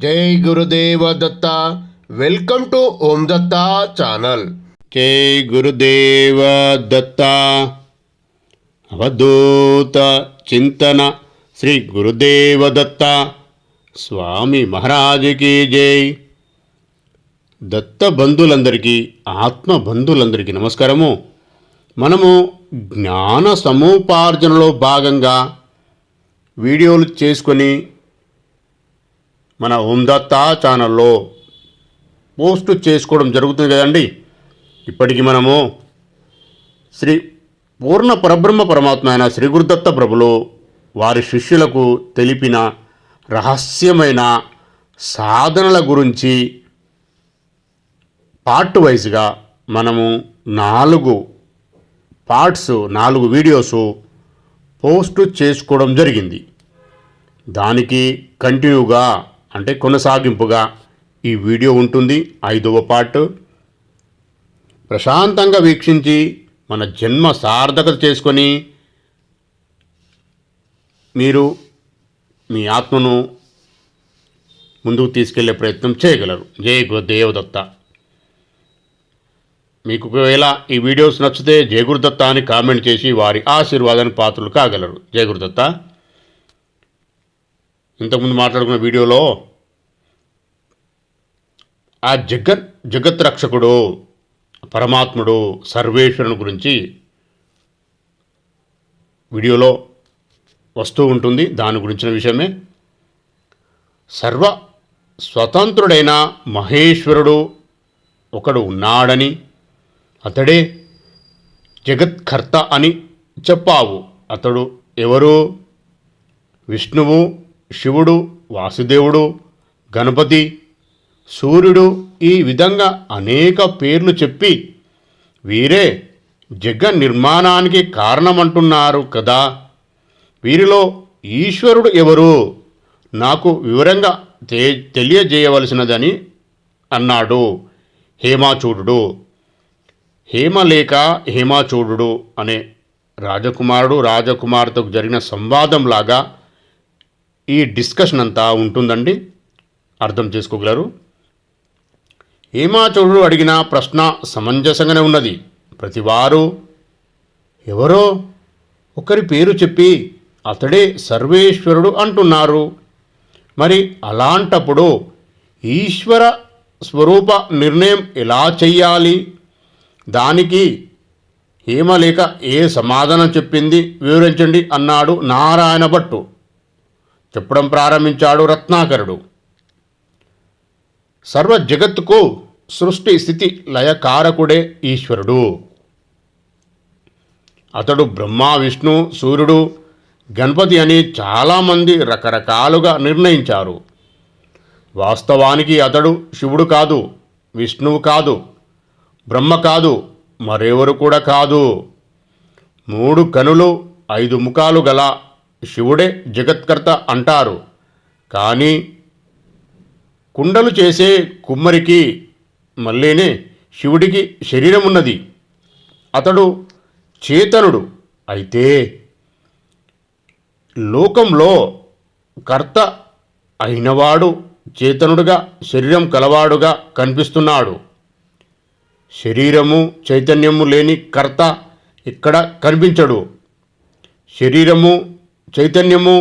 జై Gurudeva Datta. Welcome to Om Datta channel. జై గురుదేవ దత్త. అవధూత చింతన శ్రీ గురుదేవ దత్త స్వామి మహారాజుకి జై. దత్త బంధువులందరికీ, ఆత్మ బంధువులందరికీ నమస్కారము. మనము జ్ఞాన సముపార్జనలో భాగంగా వీడియోలు చేసుకొని మన ఓం దత్త ఛానల్లో పోస్ట్ చేసుకోవడం జరుగుతుంది కదండి. ఇప్పటికి మనము శ్రీ పూర్ణ పరబ్రహ్మ పరమాత్మ అయిన శ్రీ గురుదత్త ప్రభులు వారి శిష్యులకు తెలిపిన రహస్యమైన సాధనల గురించి పార్ట్ వైజ్గా మనము 4 వీడియోస్ పోస్ట్ చేసుకోవడం జరిగింది. దానికి కంటిన్యూగా అంటే కొనసాగింపుగా ఈ వీడియో ఉంటుంది. 5వ పార్ట్. ప్రశాంతంగా వీక్షించి మన జన్మ సార్థకత చేసుకొని మీరు మీ ఆత్మను ముందుకు తీసుకెళ్లే ప్రయత్నం చేయగలరు. జై గురుదేవ దత్త. మీకు ఒకవేళ ఈ వీడియోస్ నచ్చితే జై గురుదత్త అని కామెంట్ చేసి వారి ఆశీర్వాదానికి పాత్రలు కాగలరు. జై గురుదత్త. ఇంతకుముందు మాట్లాడుకున్న వీడియోలో ఆ జగత్ రక్షకుడు పరమాత్ముడు సర్వేశ్వరుని గురించి వీడియోలో వస్తూ ఉంటుంది. దాని గురించిన విషయమే. సర్వ స్వతంత్రుడైన మహేశ్వరుడు ఒకడు ఉన్నాడని, అతడే జగత్కర్త అని చెప్పావు. అతడు ఎవరు? విష్ణువు, శివుడు, వాసుదేవుడు, గణపతి, సూర్యుడు, ఈ విధంగా అనేక పేర్లు చెప్పి వీరే జగన్ నిర్మాణానికి కారణమంటున్నారు కదా. వీరిలో ఈశ్వరుడు ఎవరు? నాకు వివరంగా తెలియజేయవలసినదని అన్నాడు హేమాచూడు. హేమలేక హేమాచూడు అనే రాజకుమార్తెకు జరిగిన సంవాదంలాగా ఈ డిస్కషన్ అంతా ఉంటుందండి. అర్థం చేసుకోగలరు. హేమాచూడు అడిగిన ప్రశ్న సమంజసంగానే ఉన్నది. ప్రతివారు ఎవరో ఒకరి పేరు చెప్పి అతడే సర్వేశ్వరుడు అంటున్నారు. మరి అలాంటప్పుడు ఈశ్వర స్వరూప నిర్ణయం ఎలా చెయ్యాలి? దానికి హేమలేఖ ఏ సమాధానం చెప్పింది వివరించండి అన్నాడు నారాయణ భట్టు. చెప్పడం ప్రారంభించాడు రత్నాకరుడు. సర్వ జగత్తుకు సృష్టి స్థితి లయకారకుడే ఈశ్వరుడు. అతడు బ్రహ్మ, విష్ణు, సూర్యుడు, గణపతి అని చాలామంది రకరకాలుగా నిర్ణయించారు. వాస్తవానికి అతడు శివుడు కాదు, విష్ణువు కాదు, బ్రహ్మ కాదు, మరెవరు కూడా కాదు. 3 కనులు 5 ముఖాలు గల శివుడే జగత్కర్త అంటారు. కానీ కుండలు చేసే కుమ్మరికి మళ్ళీనే శివుడికి శరీరం ఉన్నది. అతడు చేతనుడు. అయితే లోకంలో కర్త అయినవాడు చేతనుడుగా, శరీరం కలవాడుగా కనిపిస్తున్నాడు. శరీరము చైతన్యము లేని కర్త ఇక్కడ కనిపించడు. శరీరము చైతన్యము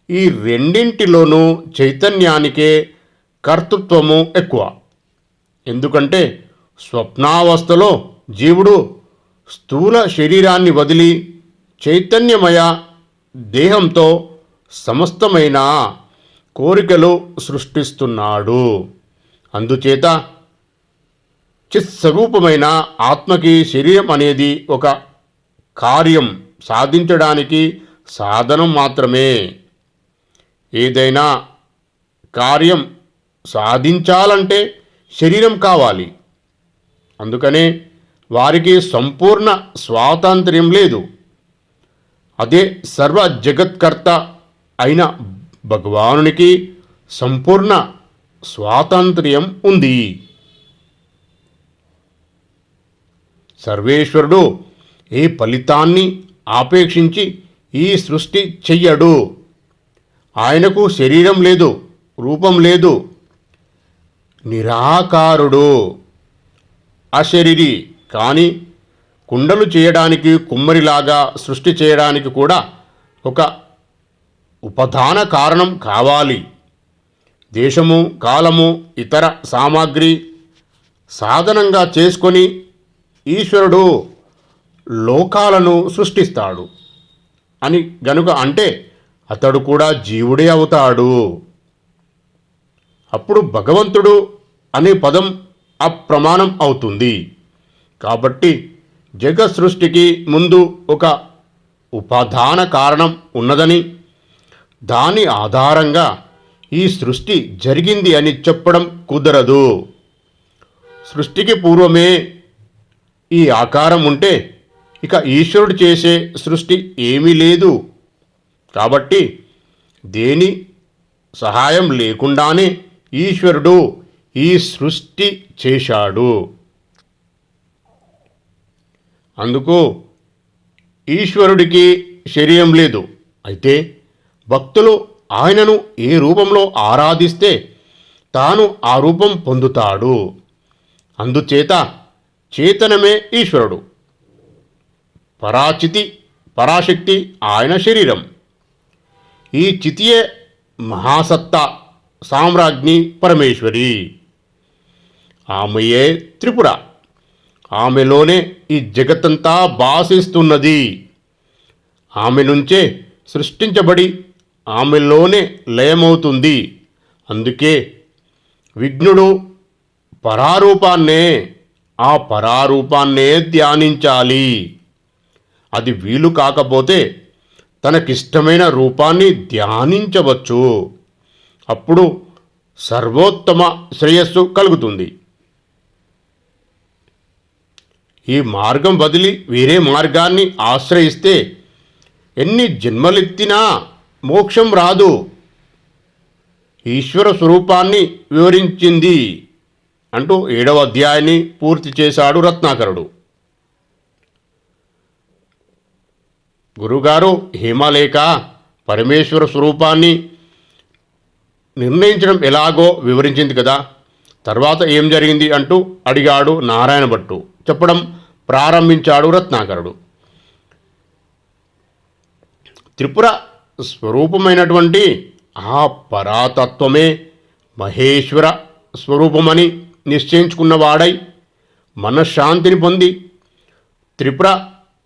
ఈ రెండింటిలోనూ చైతన్యానికే కర్తృత్వము ఎక్కువ. ఎందుకంటే స్వప్నావస్థలో జీవుడు స్థూల శరీరాన్ని వదిలి చైతన్యమయ దేహంతో సమస్తమైన కోరికలు సృష్టిస్తున్నాడు. అందుచేత చిత్స్వరూపమైన ఆత్మకి శరీరం అనేది ఒక కార్యం సాధించడానికి సాధనం మాత్రమే. ఏదైనా కార్యం సాధించాలంటే శరీరం కావాలి. అందుకనే వారికి సంపూర్ణ స్వాతంత్ర్యం లేదు. అదే సర్వ జగత్కర్త అయిన భగవానునికి సంపూర్ణ స్వాతంత్ర్యం ఉంది. సర్వేశ్వరుడు ఏ ఫలితాన్ని ఆపేక్షించి ఈ సృష్టి చెయ్యడు. ఆయనకు శరీరం లేదు, రూపం లేదు, నిరాకారుడు, అశరీరి. కానీ కుండలు చేయడానికి కుమ్మరిలాగా సృష్టి చేయడానికి కూడా ఒక ఉపధాన కారణం కావాలి. దేశము, కాలము, ఇతర సామాగ్రి సాధనంగా చేసుకొని ఈశ్వరుడు లోకాలను సృష్టిస్తాడు అని గనుక అంటే అతడు కూడా జీవుడే అవుతాడు. అప్పుడు భగవంతుడు అనే పదం అప్రమాణం అవుతుంది. కాబట్టి జగత్ సృష్టికి ముందు ఒక ఉపాదాన కారణం ఉన్నదని, దాని ఆధారంగా ఈ సృష్టి జరిగింది అని చెప్పడం కుదరదు. సృష్టికి పూర్వమే ఈ ఆకారం ఉంటే ఇక ఈశ్వరుడు చేసే సృష్టి ఏమీ లేదు. కాబట్టి దేని సహాయం లేకుండానే ఈశ్వరుడు ఈ సృష్టి చేశాడు. అందుకు ఈశ్వరుడికి శరీరం లేదు. అయితే భక్తులు ఆయనను ఏ రూపంలో ఆరాధిస్తే తాను ఆ రూపం పొందుతాడు. అందుచేత చేతనమే ఈశ్వరుడు, పరాశక్తి ఆయన శరీరం. ఈ చితియే మహాసత్తా సామ్రాజ్ఞి పరమేశ్వరి. ఆమెయే త్రిపుర. ఆమెలోనే ఈ జగత్తంతా భాసిస్తున్నది. ఆమె నుంచే సృష్టించబడి ఆమెలోనే లయమవుతుంది. అందుకే విఘ్నుడు ఆ పరారూపాన్నే ధ్యానించాలి. అది వీలు కాకపోతే తనకిష్టమైన రూపాన్ని ధ్యానించవచ్చు. అప్పుడు సర్వోత్తమ శ్రేయస్సు కలుగుతుంది. ఈ మార్గం వదిలి వేరే మార్గాన్ని ఆశ్రయిస్తే ఎన్ని జన్మలెత్తినా మోక్షం రాదు. ఈశ్వర స్వరూపాన్ని వివరించింది అంటూ 7వ అధ్యాయాన్ని పూర్తి చేశాడు రత్నాకరుడు. గురుగారు, హేమలేఖ పరమేశ్వర స్వరూపాన్ని నిర్ణయించడం ఎలాగో వివరించింది కదా, తర్వాత ఏం జరిగింది అంటూ అడిగాడు నారాయణ భట్టు. చెప్పడం ప్రారంభించాడు రత్నాకరుడు. త్రిపుర స్వరూపమైనటువంటి ఆ పరాతత్వమే మహేశ్వర స్వరూపమని నిశ్చయించుకున్నవాడై మనశ్శాంతిని పొంది త్రిపుర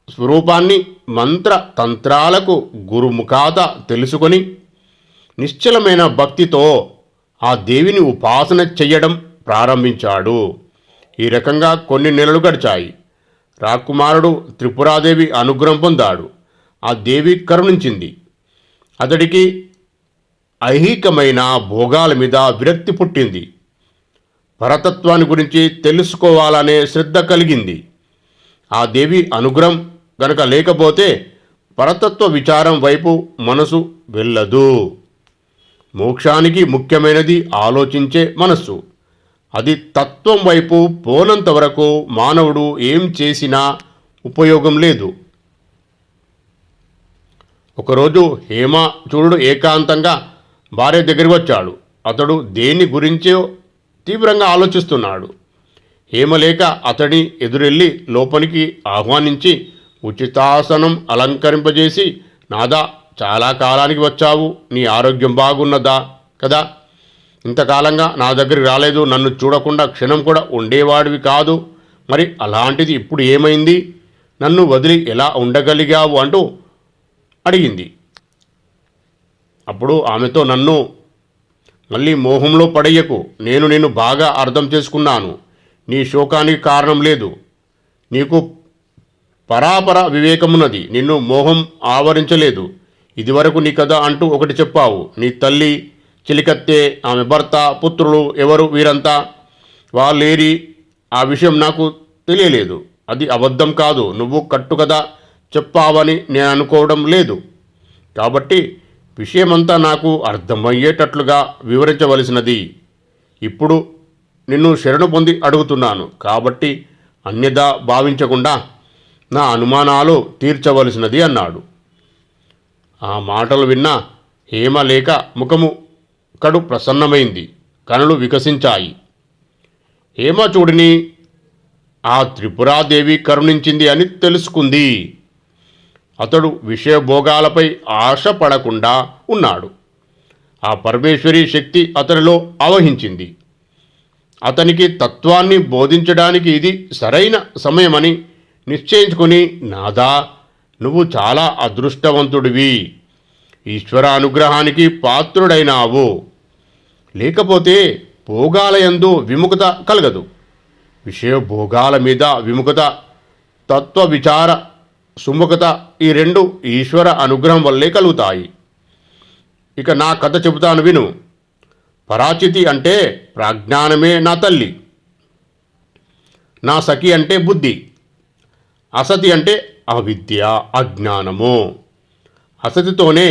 స్వరూపాన్ని మంత్ర తంత్రాలకు గురుముఖాత తెలుసుకొని నిశ్చలమైన భక్తితో ఆ దేవిని ఉపాసన చెయ్యడం ప్రారంభించాడు. ఈ రకంగా కొన్ని నెలలు గడిచాయి. రాకుమారుడు త్రిపురాదేవి అనుగ్రహం పొందాడు. ఆ దేవి కరుణించింది. అతడికి ఐహికమైన భోగాల మీద విరక్తి పుట్టింది. పరతత్వాన్ని గురించి తెలుసుకోవాలనే శ్రద్ధ కలిగింది. ఆ దేవి అనుగ్రహం గనక లేకపోతే పరతత్వ విచారం వైపు మనసు వెళ్ళదు. మోక్షానికి ముఖ్యమైనది ఆలోచించే మనస్సు. అది తత్వం వైపు పోనంత వరకు మానవుడు ఏం చేసినా ఉపయోగం లేదు. ఒకరోజు హేమచూడు ఏకాంతంగా భార్య దగ్గరికి వచ్చాడు. అతడు దేని గురించో తీవ్రంగా ఆలోచిస్తున్నాడు. హేమలేఖ అతడి ఎదురెళ్ళి లోపలికి ఆహ్వానించి ఉచితాసనం అలంకరింపజేసి, నాదా, చాలా కాలానికి వచ్చావు, నీ ఆరోగ్యం బాగున్నదా కదా, ఇంతకాలంగా నా దగ్గరికి రాలేదు, నన్ను చూడకుండా క్షణం కూడా ఉండేవాడివి కాదు, మరి అలాంటిది ఇప్పుడు ఏమైంది, నన్ను వదిలి ఎలా ఉండగలిగావు అంటూ అడిగింది. అప్పుడు ఆమెతో, నన్ను మళ్ళీ మోహంలో పడయ్యకు, నేను నిన్ను బాగా అర్థం చేసుకున్నాను, నీ శోకానికి కారణం లేదు, నీకు పరాపర వివేకమున్నది, నిన్ను మోహం ఆవరించలేదు, ఇదివరకు నీ కథ అంటూ ఒకటి చెప్పావు, నీ తల్లి, చిలికత్తె, ఆమె భర్త, పుత్రులు ఎవరు, వీరంతా వాళ్ళేరి, ఆ విషయం నాకు తెలియలేదు, అది అబద్ధం కాదు, నువ్వు కట్టుకథ చెప్పావని నేను అనుకోవడం లేదు, కాబట్టి విషయమంతా నాకు అర్థమయ్యేటట్లుగా వివరించవలసినది. ఇప్పుడు నిన్ను శరణు పొంది అడుగుతున్నాను, కాబట్టి అన్యదా భావించకుండా నా అనుమానాలు తీర్చవలసినది అన్నాడు. ఆ మాటలు విన్న హేమలేఖ ముఖము కడు ప్రసన్నమైంది. కనులు వికసించాయి. హేమచూడిని ఆ త్రిపురాదేవి కరుణించింది అని తెలుసుకుంది. అతడు విషయభోగాలపై ఆశ పడకుండా ఉన్నాడు. ఆ పరమేశ్వరి శక్తి అతనిలో ఆవహించింది. అతనికి తత్వాన్ని బోధించడానికి ఇది సరైన సమయమని నిశ్చయించుకుని, నాదా, నువ్వు చాలా అదృష్టవంతుడివి, ఈశ్వర అనుగ్రహానికి పాత్రుడైనావు. లేకపోతే భోగాలయందు విముఖత కలగదు. విషయభోగాల మీద విముఖత, తత్వ విచార సుముఖత, ఈ రెండు ఈశ్వర అనుగ్రహం వల్లే కలుగుతాయి. ఇక నా కథ చెబుతాను విను. పరాచితి అంటే ప్రాజ్ఞానమే నా తల్లి. నా సఖి అంటే బుద్ధి. అసతి అంటే అవిద్య, అజ్ఞానము. అసతితోనే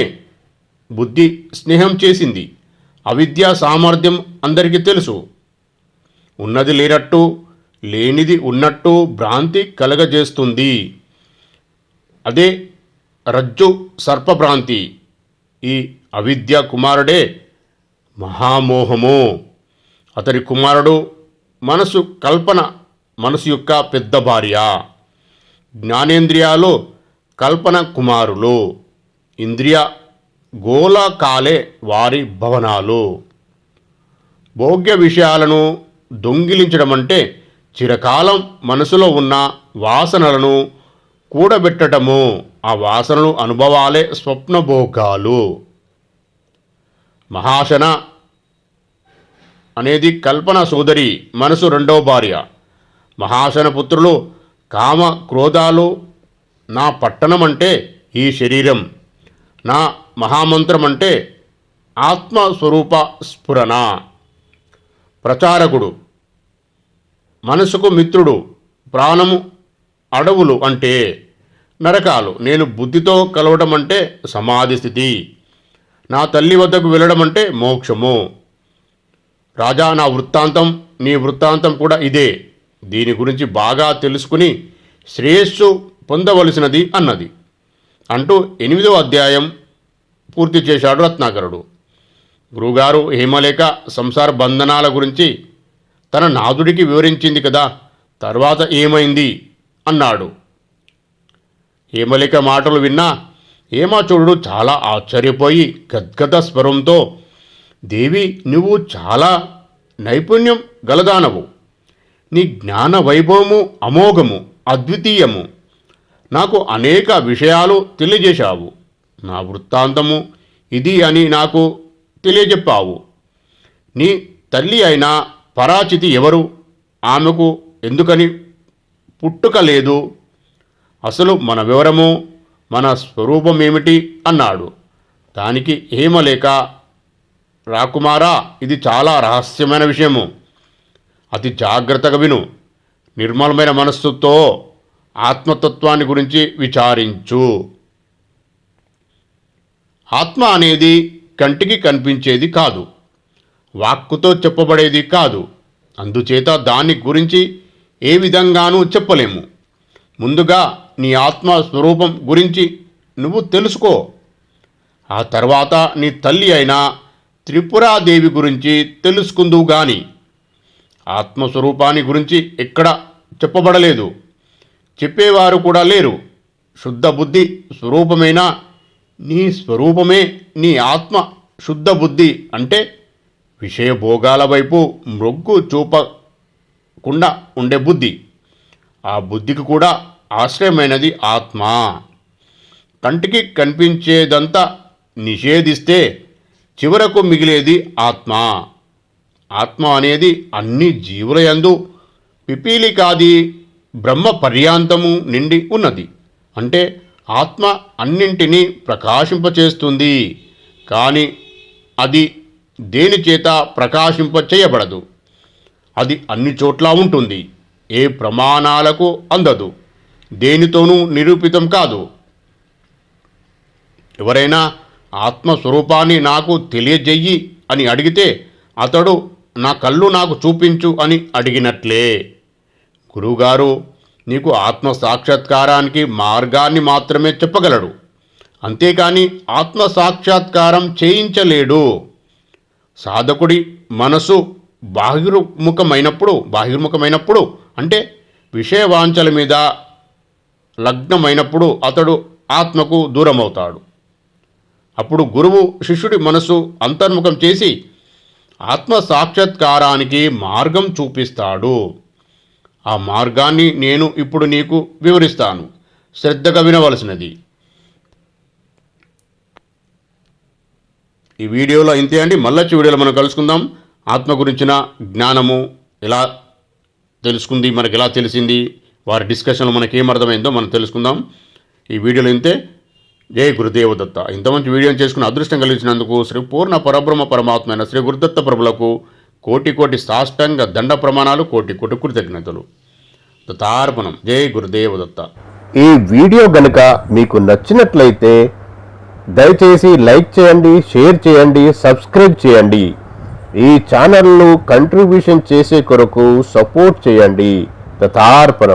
బుద్ధి స్నేహం చేసింది. అవిద్య సామర్థ్యం అందరికీ తెలుసు. ఉన్నది లేనట్టు, లేనిది ఉన్నట్టు భ్రాంతి కలగజేస్తుంది. అదే రజ్జు సర్పభ్రాంతి. ఈ అవిద్య కుమారుడే మహామోహము. అతడి కుమారుడు మనసు కల్పన, మనసు యొక్క పెద్ద భార్య. జ్ఞానేంద్రియాలు కల్పన కుమారులు. ఇంద్రియ గోళకాలే వారి భవనాలు. భోగ్య విషయాలను దొంగిలించడం అంటే చిరకాలం మనసులో ఉన్న వాసనలను కూడబెట్టడము. ఆ వాసనలు అనుభవాలే స్వప్నభోగాలు. మహాశన అనేది కల్పన సోదరి, మనసు రెండవ భార్య. మహాశన పుత్రులు కామ క్రోధాలు. నా పట్టణం అంటే ఈ శరీరం. నా మహామంత్రం అంటే ఆత్మస్వరూప స్ఫురణ. ప్రచారకుడు మనసుకు మిత్రుడు. ప్రాణము అడవులు అంటే నరకాలు. నేను బుద్ధితో కలవడం అంటే సమాధి స్థితి. నా తల్లి వద్దకు వెళ్ళడం అంటే మోక్షము. రాజా, నా వృత్తాంతం, నీ వృత్తాంతం కూడా ఇదే. దీని గురించి బాగా తెలుసుకుని శ్రేయస్సు పొందవలసినది అన్నది అంటూ 8వ అధ్యాయం పూర్తి చేశాడు రత్నాకరుడు. గురువుగారు, హేమలేఖ సంసార బంధనాల గురించి తన నాదుడికి వివరించింది కదా, తర్వాత ఏమైంది అన్నాడు. హేమలేఖ మాటలు విన్నా హేమాచూడు చాలా ఆశ్చర్యపోయి గద్గద స్వరంతో, దేవి, నువ్వు చాలా నైపుణ్యం గలదానవు. నీ జ్ఞాన వైభవము అమోఘము, అద్వితీయము. నాకు అనేక విషయాలు తెలియజేశావు. నా వృత్తాంతము ఇది అని నాకు తెలియజెప్పావు. నీ తల్లి అయిన పరాచితి ఎవరు? ఆమెకు ఎందుకని పుట్టుక లేదు? అసలు మన వివరము, మన స్వరూపం ఏమిటి అన్నాడు. దానికి హేమలేఖ, రాకుమారా, ఇది చాలా రహస్యమైన విషయము. అతి జాగ్రత్తగా విను. నిర్మలమైన మనస్సుతో ఆత్మతత్వాన్ని గురించి విచారించు. ఆత్మ అనేది కంటికి కనిపించేది కాదు, వాక్కుతో చెప్పబడేది కాదు. అందుచేత దాని గురించి ఏ విధంగానూ చెప్పలేము. ముందుగా నీ ఆత్మ స్వరూపం గురించి నువ్వు తెలుసుకో. ఆ తర్వాత నీ తల్లి అయిన త్రిపురాదేవి గురించి తెలుసుకుందువు గాని. ఆత్మస్వరూపాన్ని గురించి ఎక్కడ చెప్పబడలేదు, చెప్పేవారు కూడా లేరు. శుద్ధ బుద్ధి స్వరూపమైన నీ స్వరూపమే నీ ఆత్మ. శుద్ధ బుద్ధి అంటే విషయభోగాల వైపు మొగ్గు చూపకుండా ఉండే బుద్ధి. ఆ బుద్ధికి కూడా ఆశ్రయమైనది ఆత్మ. కంటికి కనిపించేదంతా నిషేధిస్తే చివరకు మిగిలేది ఆత్మ. ఆత్మ అనేది అన్ని జీవుల యందు పిపీలికాది బ్రహ్మ పర్యాంతము నిండి ఉన్నది. అంటే ఆత్మ అన్నింటినీ ప్రకాశింపచేస్తుంది. కానీ అది దేని చేత ప్రకాశింపచేయబడదు. అది అన్ని చోట్ల ఉంటుంది. ఏ ప్రమాణాలకు అందదు, దేనితోనూ నిరూపితం కాదు. ఎవరైనా ఆత్మస్వరూపాన్ని నాకు తెలియజెయ్యి అని అడిగితే అతడు నా కళ్ళు నాకు చూపించు అని అడిగినట్లే. గురువుగారు నీకు ఆత్మ సాక్షాత్కారానికి మార్గాన్ని మాత్రమే చెప్పగలడు, అంతేకాని ఆత్మ సాక్షాత్కారం చేయించలేడు. సాధకుడి మనసు బాహిర్ముఖమైనప్పుడు అంటే విషయవాంఛల మీద లగ్నమైనప్పుడు అతడు ఆత్మకు దూరమవుతాడు. అప్పుడు గురువు శిష్యుడి మనసు అంతర్ముఖం చేసి ఆత్మ సాక్షాత్కారానికి మార్గం చూపిస్తాడు. ఆ మార్గాన్ని నేను ఇప్పుడు నీకు వివరిస్తాను. శ్రద్ధగా వినవలసినది. ఈ వీడియోలో ఇంతే అండి. మళ్ళొచ్చి వీడియోలో మనం కలుసుకుందాం. ఆత్మ గురించిన జ్ఞానము ఎలా తెలుసుకుంది, మనకి ఎలా తెలిసింది, వారి డిస్కషన్లో మనకి ఏమర్థమైందో మనం తెలుసుకుందాం. ఈ వీడియోలో ఇంతే. జై గురుదేవదత్త. ఇంత మంచి వీడియోని చేసుకుని అదృష్టం కలిగించినందుకు శ్రీ పూర్ణ పరబ్రహ్మ పరమాత్మ అయిన శ్రీ గురుదత్త ప్రభులకు కోటి కోటి సాష్టాంగ దండ ప్రమాణాలు, కోటి కోటి కృతజ్ఞతలు. దత్తార్పణం. జై గురుదేవదత్త. ఈ వీడియో గనుక మీకు నచ్చినట్లయితే దయచేసి లైక్ చేయండి, షేర్ చేయండి, సబ్స్క్రైబ్ చేయండి. ఈ ఛానల్ను కంట్రిబ్యూషన్ చేసే కొరకు సపోర్ట్ చేయండి. దత్తార్పణం.